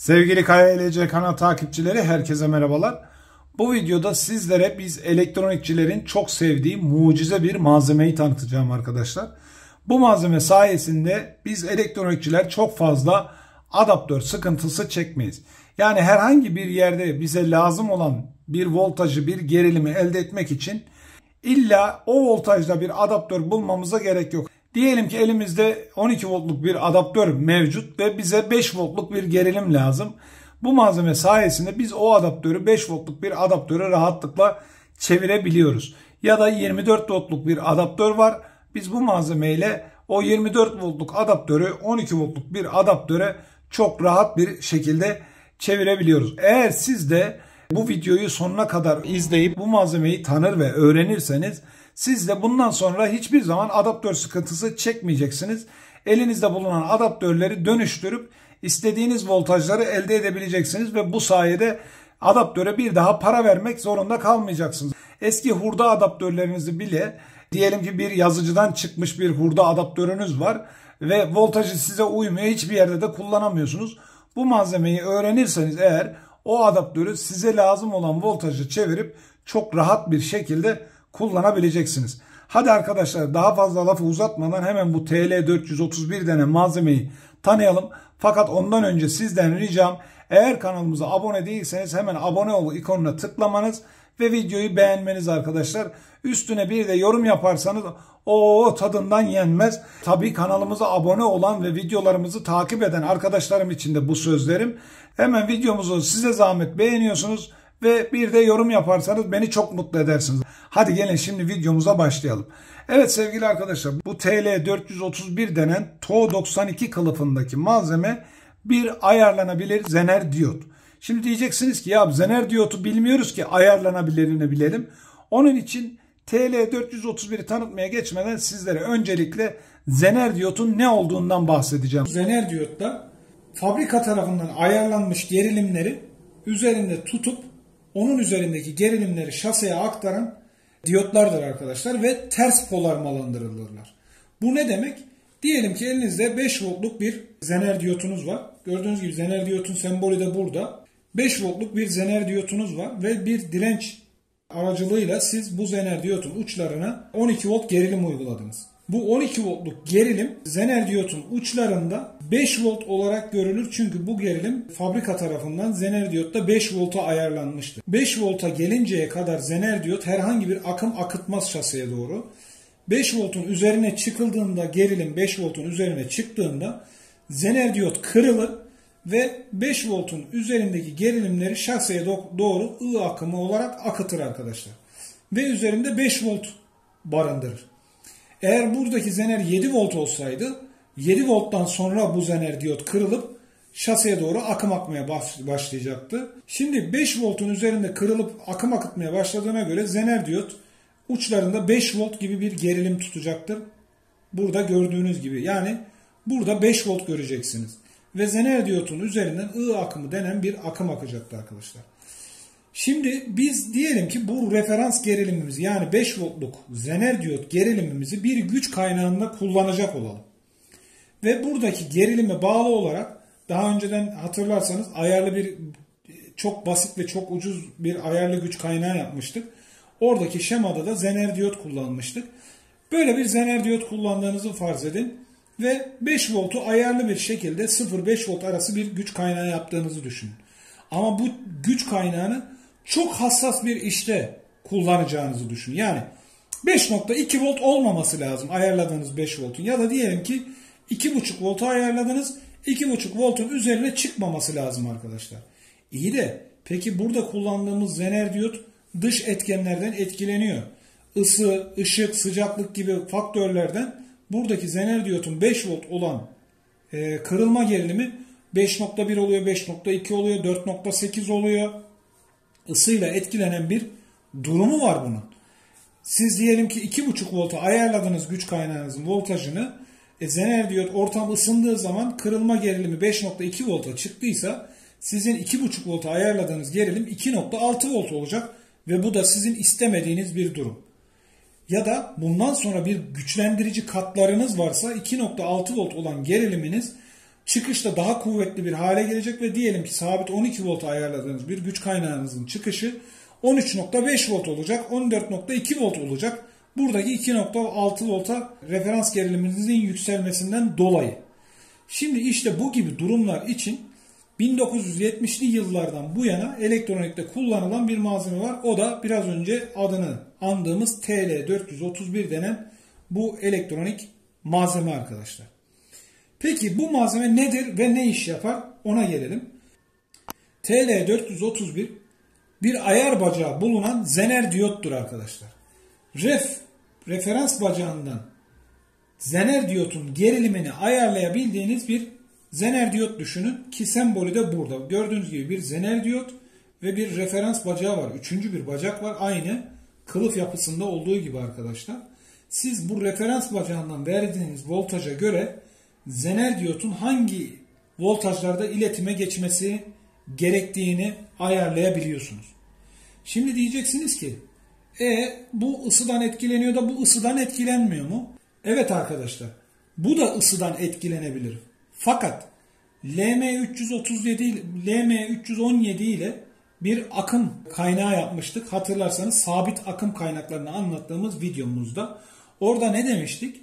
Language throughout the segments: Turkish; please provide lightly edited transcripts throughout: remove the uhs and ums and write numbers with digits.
Sevgili KYLC kanal takipçileri, herkese merhabalar. Bu videoda sizlere biz elektronikçilerin çok sevdiği mucize bir malzemeyi tanıtacağım arkadaşlar. Bu malzeme sayesinde biz elektronikçiler çok fazla adaptör sıkıntısı çekmeyiz. Yani herhangi bir yerde bize lazım olan bir voltajı, bir gerilimi elde etmek için illa o voltajda bir adaptör bulmamıza gerek yok. Diyelim ki elimizde 12 voltluk bir adaptör mevcut ve bize 5 voltluk bir gerilim lazım. Bu malzeme sayesinde biz o adaptörü 5 voltluk bir adaptöre rahatlıkla çevirebiliyoruz. Ya da 24 voltluk bir adaptör var. Biz bu malzemeyle o 24 voltluk adaptörü 12 voltluk bir adaptöre çok rahat bir şekilde çevirebiliyoruz. Eğer siz de bu videoyu sonuna kadar izleyip bu malzemeyi tanır ve öğrenirseniz siz de bundan sonra hiçbir zaman adaptör sıkıntısı çekmeyeceksiniz. Elinizde bulunan adaptörleri dönüştürüp istediğiniz voltajları elde edebileceksiniz ve bu sayede adaptöre bir daha para vermek zorunda kalmayacaksınız. Eski hurda adaptörlerinizi bile, diyelim ki bir yazıcıdan çıkmış bir hurda adaptörünüz var ve voltajı size uymuyor, hiçbir yerde de kullanamıyorsunuz. Bu malzemeyi öğrenirseniz eğer o adaptörü size lazım olan voltajı çevirip çok rahat bir şekilde kullanabileceksiniz. Hadi arkadaşlar, daha fazla lafı uzatmadan hemen bu TL431 denen malzemeyi tanıyalım. Fakat ondan önce sizden ricam, eğer kanalımıza abone değilseniz hemen abone ol ikonuna tıklamanız ve videoyu beğenmeniz arkadaşlar. Üstüne bir de yorum yaparsanız o tadından yenmez. Tabii kanalımıza abone olan ve videolarımızı takip eden arkadaşlarım için de bu sözlerim. Hemen videomuzu size zahmet beğeniyorsunuz ve bir de yorum yaparsanız beni çok mutlu edersiniz. Hadi gelin şimdi videomuza başlayalım. Evet sevgili arkadaşlar, bu TL431 denen TO92 kılıfındaki malzeme bir ayarlanabilir zener diyot. Şimdi diyeceksiniz ki ya zener diyotu bilmiyoruz ki ayarlanabilirini bilelim. Onun için TL431'i tanıtmaya geçmeden sizlere öncelikle zener diyotun ne olduğundan bahsedeceğim. Zener diyotta fabrika tarafından ayarlanmış gerilimleri üzerinde tutup onun üzerindeki gerilimleri şaseye aktaran diyotlardır arkadaşlar ve ters polarmalandırılırlar. Bu ne demek? Diyelim ki elinizde 5 voltluk bir zener diyotunuz var. Gördüğünüz gibi zener diyotun sembolü de burada. 5 voltluk bir zener diyotunuz var ve bir direnç aracılığıyla siz bu zener diyotun uçlarına 12 volt gerilim uyguladınız. Bu 12 voltluk gerilim zener diyotun uçlarında 5 volt olarak görülür. Çünkü bu gerilim fabrika tarafından zener diyotta 5 volta ayarlanmıştır. 5 volta gelinceye kadar zener diyot herhangi bir akım akıtmaz şaseye doğru. 5 voltun üzerine çıkıldığında, gerilim 5 voltun üzerine çıktığında zener diyot kırılır ve 5 voltun üzerindeki gerilimleri şaseye doğru I akımı olarak akıtır arkadaşlar. Ve üzerinde 5 volt barındırır. Eğer buradaki zener 7 volt olsaydı 7 volttan sonra bu zener diyot kırılıp şaseye doğru akım akmaya başlayacaktı. Şimdi 5 voltun üzerinde kırılıp akım akıtmaya başladığına göre zener diyot uçlarında 5 volt gibi bir gerilim tutacaktır. Burada gördüğünüz gibi, yani burada 5 volt göreceksiniz. Ve zener diyotun üzerinden I akımı denen bir akım akacaktı arkadaşlar. Şimdi biz diyelim ki bu referans gerilimimizi, yani 5 voltluk zener diyot gerilimimizi bir güç kaynağında kullanacak olalım. Ve buradaki gerilime bağlı olarak daha önceden hatırlarsanız ayarlı bir, çok basit ve çok ucuz bir ayarlı güç kaynağı yapmıştık. Oradaki şemada da zener diyot kullanmıştık. Böyle bir zener diyot kullandığınızı farz edin ve 5 voltu ayarlı bir şekilde 0-5 volt arası bir güç kaynağı yaptığınızı düşünün. Ama bu güç kaynağını çok hassas bir işte kullanacağınızı düşünün. Yani 5.2 volt olmaması lazım ayarladığınız 5 voltun. Ya da diyelim ki 2.5 voltu ayarladınız. 2.5 voltun üzerine çıkmaması lazım arkadaşlar. İyi de peki burada kullandığımız zener diyot dış etkenlerden etkileniyor. Isı, ışık, sıcaklık gibi faktörlerden buradaki zener diyotun 5 volt olan kırılma gerilimi 5.1 oluyor, 5.2 oluyor, 4.8 oluyor. Isıyla etkilenen bir durumu var bunun. Siz diyelim ki 2.5 volta ayarladığınız güç kaynağınızın voltajını, zener diyot ortam ısındığı zaman kırılma gerilimi 5.2 volta çıktıysa sizin 2.5 volta ayarladığınız gerilim 2.6 volt olacak ve bu da sizin istemediğiniz bir durum. Ya da bundan sonra bir güçlendirici katlarınız varsa 2.6 volt olan geriliminiz çıkışta daha kuvvetli bir hale gelecek ve diyelim ki sabit 12 volt ayarladığınız bir güç kaynağınızın çıkışı 13.5 volt olacak, 14.2 volt olacak. Buradaki 2.6 volta referans geriliminizin yükselmesinden dolayı. Şimdi işte bu gibi durumlar için 1970'li yıllardan bu yana elektronikte kullanılan bir malzeme var. O da biraz önce adını andığımız TL431 denen bu elektronik malzeme arkadaşlar. Peki bu malzeme nedir ve ne iş yapar? Ona gelelim. TL431 bir ayar bacağı bulunan zener diyottur arkadaşlar. Referans bacağından zener diyotun gerilimini ayarlayabildiğiniz bir zener diyot düşünün ki sembolü de burada. Gördüğünüz gibi bir zener diyot ve bir referans bacağı var. Üçüncü bir bacak var. Aynı kılıf yapısında olduğu gibi arkadaşlar. Siz bu referans bacağından verdiğiniz voltaja göre zener diyotun hangi voltajlarda iletime geçmesi gerektiğini ayarlayabiliyorsunuz. Şimdi diyeceksiniz ki bu ısıdan etkileniyor da bu ısıdan etkilenmiyor mu? Evet arkadaşlar, bu da ısıdan etkilenebilir. Fakat LM317 ile bir akım kaynağı yapmıştık. Hatırlarsanız sabit akım kaynaklarını anlattığımız videomuzda. Orada ne demiştik?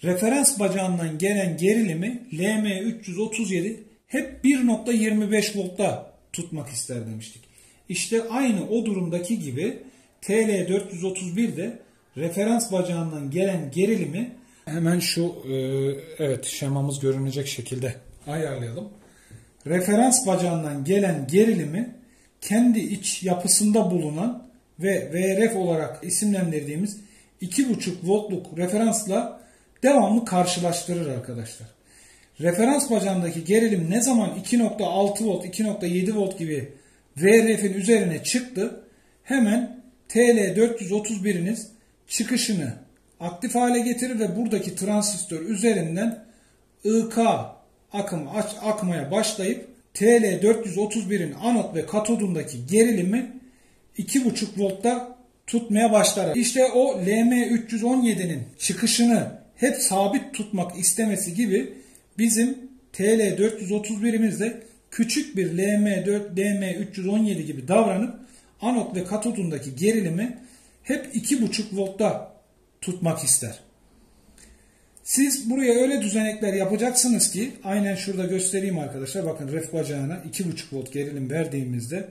Referans bacağından gelen gerilimi LM337 hep 1.25 voltta tutmak ister demiştik. İşte aynı o durumdaki gibi TL431 de referans bacağından gelen gerilimi hemen şu şemamız görünecek şekilde ayarlayalım. Referans bacağından gelen gerilimi kendi iç yapısında bulunan ve VRF olarak isimlendirdiğimiz 2.5 voltluk referansla devamlı karşılaştırır arkadaşlar. Referans bacağındaki gerilim ne zaman 2.6 volt, 2.7 volt gibi VRF'in üzerine çıktı, hemen TL431'iniz çıkışını aktif hale getirir ve buradaki transistör üzerinden IK akımı akmaya başlayıp TL431'in anot ve katodundaki gerilimi 2.5 voltta tutmaya başlar. İşte o LM317'nin çıkışını hep sabit tutmak istemesi gibi bizim TL431'imiz de küçük bir LM317 gibi davranıp anot ve katodundaki gerilimi hep 2.5 voltta tutmak ister. Siz buraya öyle düzenekler yapacaksınız ki aynen şurada göstereyim arkadaşlar. Bakın ref bacağına 2.5 volt gerilim verdiğimizde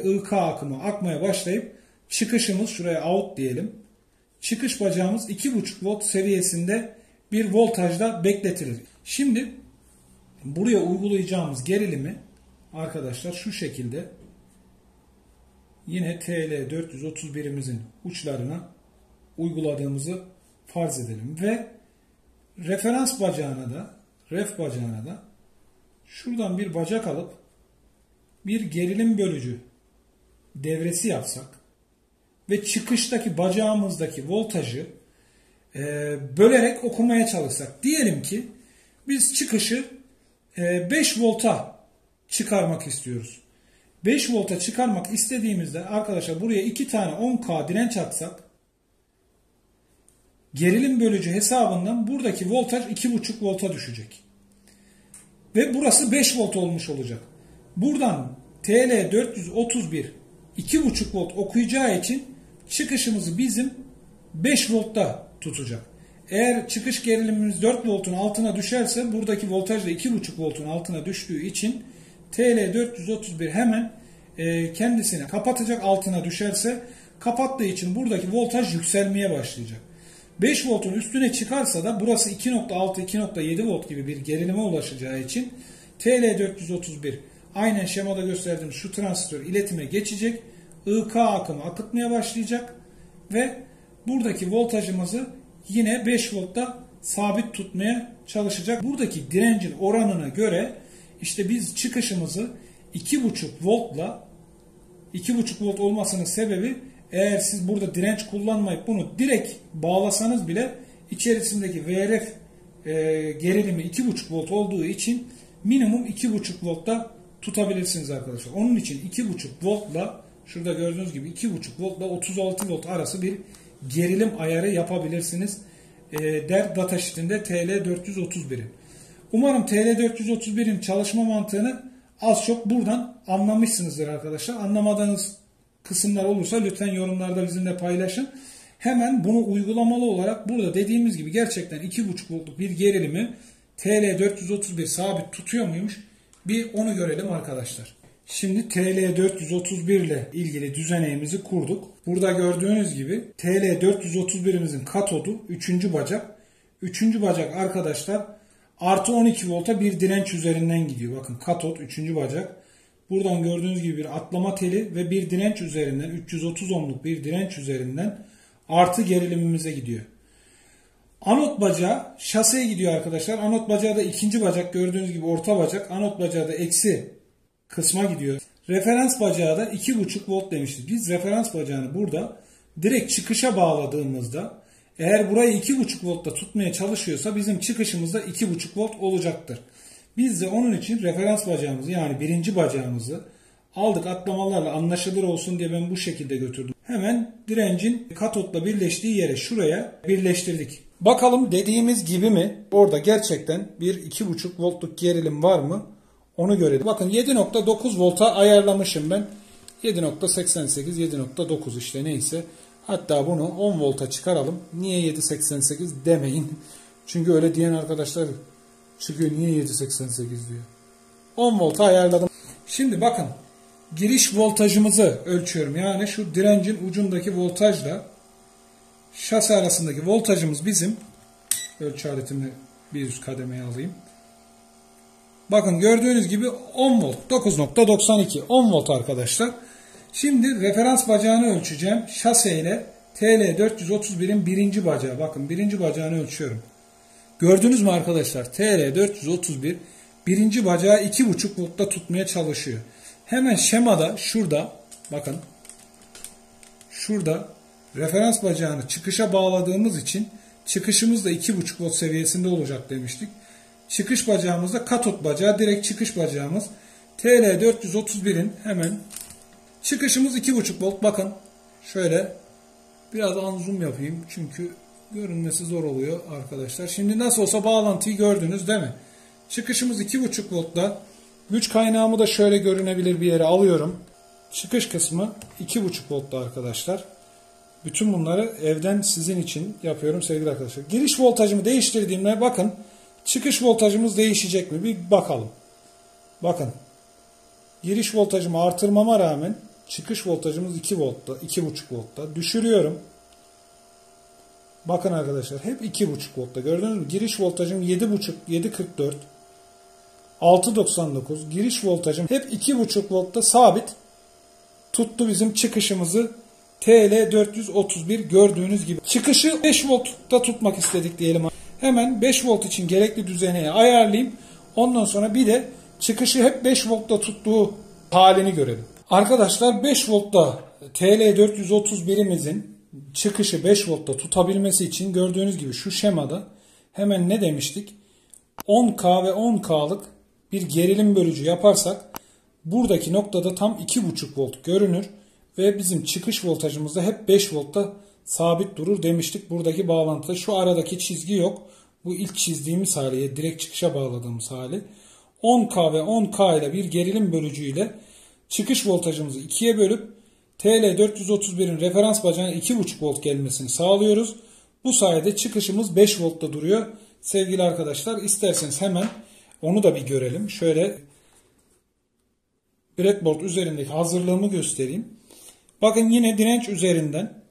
IK akımı akmaya başlayıp çıkışımız, şuraya out diyelim. Çıkış bacağımız 2.5 volt seviyesinde bir voltajda bekletilir. Şimdi buraya uygulayacağımız gerilimi arkadaşlar şu şekilde yine TL431'imizin uçlarına uyguladığımızı farz edelim ve referans bacağına da, ref bacağına da şuradan bir bacak alıp bir gerilim bölücü devresi yapsak ve çıkıştaki bacağımızdaki voltajı bölerek okumaya çalışsak. Diyelim ki biz çıkışı 5 volta çıkarmak istiyoruz. 5 volta çıkarmak istediğimizde arkadaşlar buraya 2 tane 10K direnç atsak gerilim bölücü hesabından buradaki voltaj 2.5 volta düşecek. Ve burası 5 volt olmuş olacak. Buradan TL431 2.5 volt okuyacağı için çıkışımızı bizim 5 voltta tutacak. Eğer çıkış gerilimimiz 4 voltun altına düşerse buradaki voltaj da 2.5 voltun altına düştüğü için TL431 hemen kendisini kapatacak, altına düşerse kapattığı için buradaki voltaj yükselmeye başlayacak. 5 voltun üstüne çıkarsa da burası 2.6-2.7 volt gibi bir gerilime ulaşacağı için TL431 aynen şemada gösterdiğim şu transistör iletime geçecek. IK akımı akıtmaya başlayacak ve buradaki voltajımızı yine 5 voltta sabit tutmaya çalışacak. Buradaki direncin oranına göre işte biz çıkışımızı 2.5 voltla 2.5 volt olmasının sebebi eğer siz burada direnç kullanmayıp bunu direkt bağlasanız bile içerisindeki VRF gerilimi 2.5 volt olduğu için minimum 2.5 voltta tutabilirsiniz arkadaşlar. Onun için 2.5 voltla şurada gördüğünüz gibi 2.5 voltla 36 volt arası bir gerilim ayarı yapabilirsiniz der datasheet'inde TL431'i. Umarım TL431'in çalışma mantığını az çok buradan anlamışsınızdır arkadaşlar. Anlamadığınız kısımlar olursa lütfen yorumlarda bizimle paylaşın. Hemen bunu uygulamalı olarak burada dediğimiz gibi gerçekten 2,5 voltluk bir gerilimi TL431 sabit tutuyor muymuş? Bir onu görelim arkadaşlar. Şimdi TL431 ile ilgili düzeneğimizi kurduk. Burada gördüğünüz gibi TL431'imizin katodu 3. bacak. 3. bacak arkadaşlar artı 12 volta bir direnç üzerinden gidiyor. Bakın katot 3. bacak. Buradan gördüğünüz gibi bir atlama teli ve bir direnç üzerinden 330 ohmluk bir direnç üzerinden artı gerilimimize gidiyor. Anot bacağı şaseye gidiyor arkadaşlar. Anot bacağı da 2. bacak gördüğünüz gibi orta bacak. Anot bacağı da eksi kısma gidiyor. Referans bacağı da 2,5 volt demiştik. Biz referans bacağını burada direkt çıkışa bağladığımızda eğer burayı 2,5 voltta tutmaya çalışıyorsa bizim çıkışımız da 2,5 volt olacaktır. Biz de onun için referans bacağımızı yani 1. bacağımızı aldık, atlamalarla anlaşılır olsun diye ben bu şekilde götürdüm. Hemen direncin katotla birleştiği yere şuraya birleştirdik. Bakalım dediğimiz gibi mi? Orada gerçekten bir 2,5 voltluk gerilim var mı? Onu görelim. Bakın 7,9 volta ayarlamışım ben. 7,88, 7,9 işte neyse. Hatta bunu 10 volta çıkaralım. Niye 7,88 demeyin. Çünkü öyle diyen arkadaşlar çıkıyor niye 7,88 diyor. 10 volta ayarladım. Şimdi bakın giriş voltajımızı ölçüyorum. Yani şu direncin ucundaki voltajla şase arasındaki voltajımız bizim. Ölçü aletimi bir üst kademeye alayım. Bakın gördüğünüz gibi 10 volt. 9,92. 10 volt arkadaşlar. Şimdi referans bacağını ölçeceğim. Şase ile TL431'in 1. bacağı. Bakın 1. bacağını ölçüyorum. Gördünüz mü arkadaşlar? TL431 1. bacağı 2,5 voltta tutmaya çalışıyor. Hemen şemada şurada bakın şurada referans bacağını çıkışa bağladığımız için çıkışımız da 2,5 volt seviyesinde olacak demiştik. Çıkış bacağımız da katot bacağı, direkt çıkış bacağımız. TL431'in hemen çıkışımız 2,5 volt. Bakın şöyle biraz zoom yapayım çünkü görünmesi zor oluyor arkadaşlar. Şimdi nasıl olsa bağlantıyı gördünüz değil mi? Çıkışımız 2,5 voltta. Güç kaynağımı da şöyle görünebilir bir yere alıyorum. Çıkış kısmı 2,5 voltta arkadaşlar. Bütün bunları evden sizin için yapıyorum sevgili arkadaşlar. Giriş voltajımı değiştirdiğimde bakın çıkış voltajımız değişecek mi? Bir bakalım. Bakın. Giriş voltajımı artırmama rağmen çıkış voltajımız 2 voltta, 2,5 voltta. Düşürüyorum. Bakın arkadaşlar hep 2,5 voltta. Gördünüz mü? Giriş voltajım 7,5, 7,44, 6,99. Giriş voltajım hep 2,5 voltta sabit. Tuttu bizim çıkışımızı TL431 gördüğünüz gibi. Çıkışı 5 voltta tutmak istedik diyelim. Hemen 5 volt için gerekli düzeneye ayarlayayım. Ondan sonra bir de çıkışı hep 5 voltta tuttuğu halini görelim. Arkadaşlar 5 voltta TL431'imizin çıkışı 5 voltta tutabilmesi için gördüğünüz gibi şu şemada hemen ne demiştik? 10K ve 10K'lık bir gerilim bölücü yaparsak buradaki noktada tam 2,5 volt görünür ve bizim çıkış voltajımız da hep 5 voltta sabit durur demiştik. Buradaki bağlantıda şu aradaki çizgi yok. Bu ilk çizdiğimiz hali, direkt çıkışa bağladığımız hali. 10K ve 10K ile bir gerilim bölücü ile çıkış voltajımızı 2'ye bölüp TL431'in referans bacağına 2,5 volt gelmesini sağlıyoruz. Bu sayede çıkışımız 5 voltta duruyor. Sevgili arkadaşlar isterseniz hemen onu da bir görelim. Şöyle breadboard üzerindeki hazırlığımı göstereyim. Bakın yine direnç üzerinden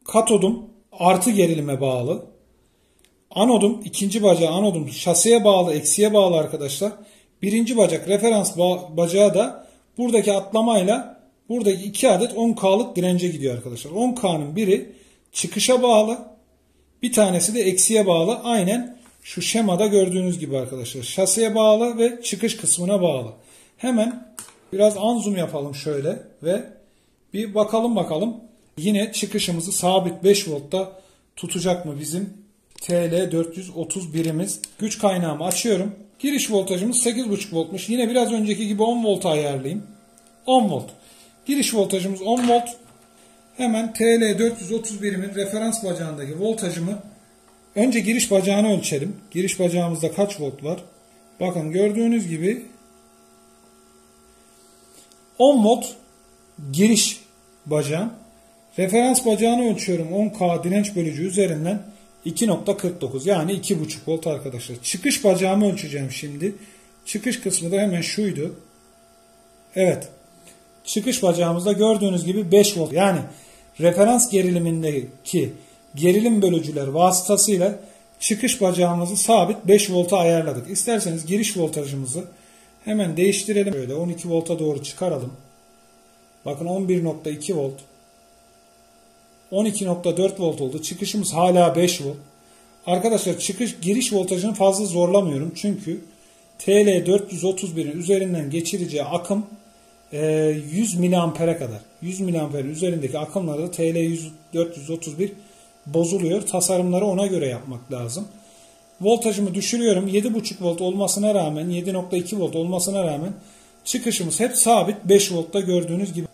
katodum artı gerilime bağlı. Anodum 2. bacağı anodum şaseye bağlı, eksiye bağlı arkadaşlar. 1. bacak referans bacağı da buradaki atlamayla buradaki 2 adet 10K'lık dirence gidiyor arkadaşlar. 10K'nın biri çıkışa bağlı, bir tanesi de eksiye bağlı. Aynen şu şemada gördüğünüz gibi arkadaşlar. Şaseye bağlı ve çıkış kısmına bağlı. Hemen biraz zoom yapalım şöyle ve bir bakalım. Yine çıkışımızı sabit 5 voltta tutacak mı bizim TL431'imiz? Güç kaynağımı açıyorum. Giriş voltajımız 8,5 voltmuş. Yine biraz önceki gibi 10 volta ayarlayayım. 10 volt. Giriş voltajımız 10 volt. Hemen TL431'imin referans bacağındaki voltajımı Önce giriş bacağını ölçelim. Giriş bacağımızda kaç volt var? Bakın gördüğünüz gibi 10 volt giriş bacağım. Referans bacağını ölçüyorum. 10K direnç bölücü üzerinden 2.49 yani 2.5 volt arkadaşlar. Çıkış bacağımı ölçeceğim şimdi. Çıkış kısmı da hemen şuydu. Evet. Çıkış bacağımızda gördüğünüz gibi 5 volt. Yani referans gerilimindeki gerilim bölücüler vasıtasıyla çıkış bacağımızı sabit 5 volta ayarladık. İsterseniz giriş voltajımızı hemen değiştirelim. Böyle 12 volta doğru çıkaralım. Bakın 11.2 volt. 12.4 volt oldu. Çıkışımız hala 5 volt. Arkadaşlar giriş voltajını fazla zorlamıyorum. Çünkü TL431'in üzerinden geçireceği akım 100 miliampere kadar. 100 miliamperin üzerindeki akımlarda TL431 bozuluyor. Tasarımları ona göre yapmak lazım. Voltajımı düşürüyorum. 7.5 volt olmasına rağmen 7.2 volt olmasına rağmen çıkışımız hep sabit 5 voltta gördüğünüz gibi.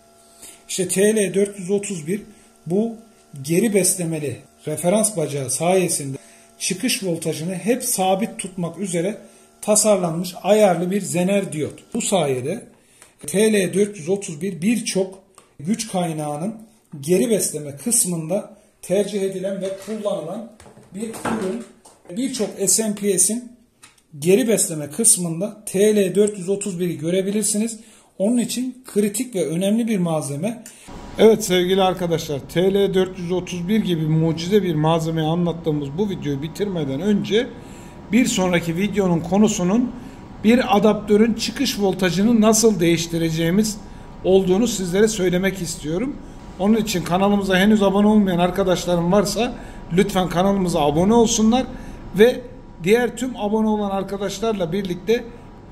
İşte TL431 bu geri beslemeli referans bacağı sayesinde çıkış voltajını hep sabit tutmak üzere tasarlanmış ayarlı bir zener diyot. Bu sayede TL431 birçok güç kaynağının geri besleme kısmında tercih edilen ve kullanılan bir ürün. Birçok SMPS'in geri besleme kısmında TL431'i görebilirsiniz. Onun için kritik ve önemli bir malzeme. Evet sevgili arkadaşlar, TL431 gibi mucize bir malzemeyi anlattığımız bu videoyu bitirmeden önce bir sonraki videonun konusunun bir adaptörün çıkış voltajını nasıl değiştireceğimiz olduğunu sizlere söylemek istiyorum. Onun için kanalımıza henüz abone olmayan arkadaşlarım varsa lütfen kanalımıza abone olsunlar ve diğer tüm abone olan arkadaşlarla birlikte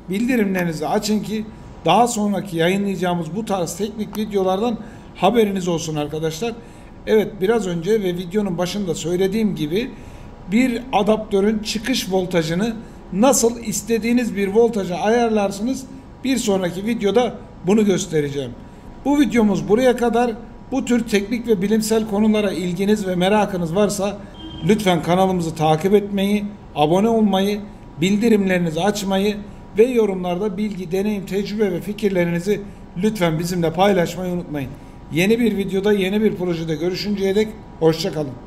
bildirimlerinizi açın ki daha sonraki yayınlayacağımız bu tarz teknik videolardan haberiniz olsun arkadaşlar. Evet, biraz önce ve videonun başında söylediğim gibi bir adaptörün çıkış voltajını nasıl istediğiniz bir voltaja ayarlarsınız, bir sonraki videoda bunu göstereceğim. Bu videomuz buraya kadar. Bu tür teknik ve bilimsel konulara ilginiz ve merakınız varsa lütfen kanalımızı takip etmeyi, abone olmayı, bildirimlerinizi açmayı ve yorumlarda bilgi, deneyim, tecrübe ve fikirlerinizi lütfen bizimle paylaşmayı unutmayın. Yeni bir videoda, yeni bir projede görüşünceye dek hoşça kalın.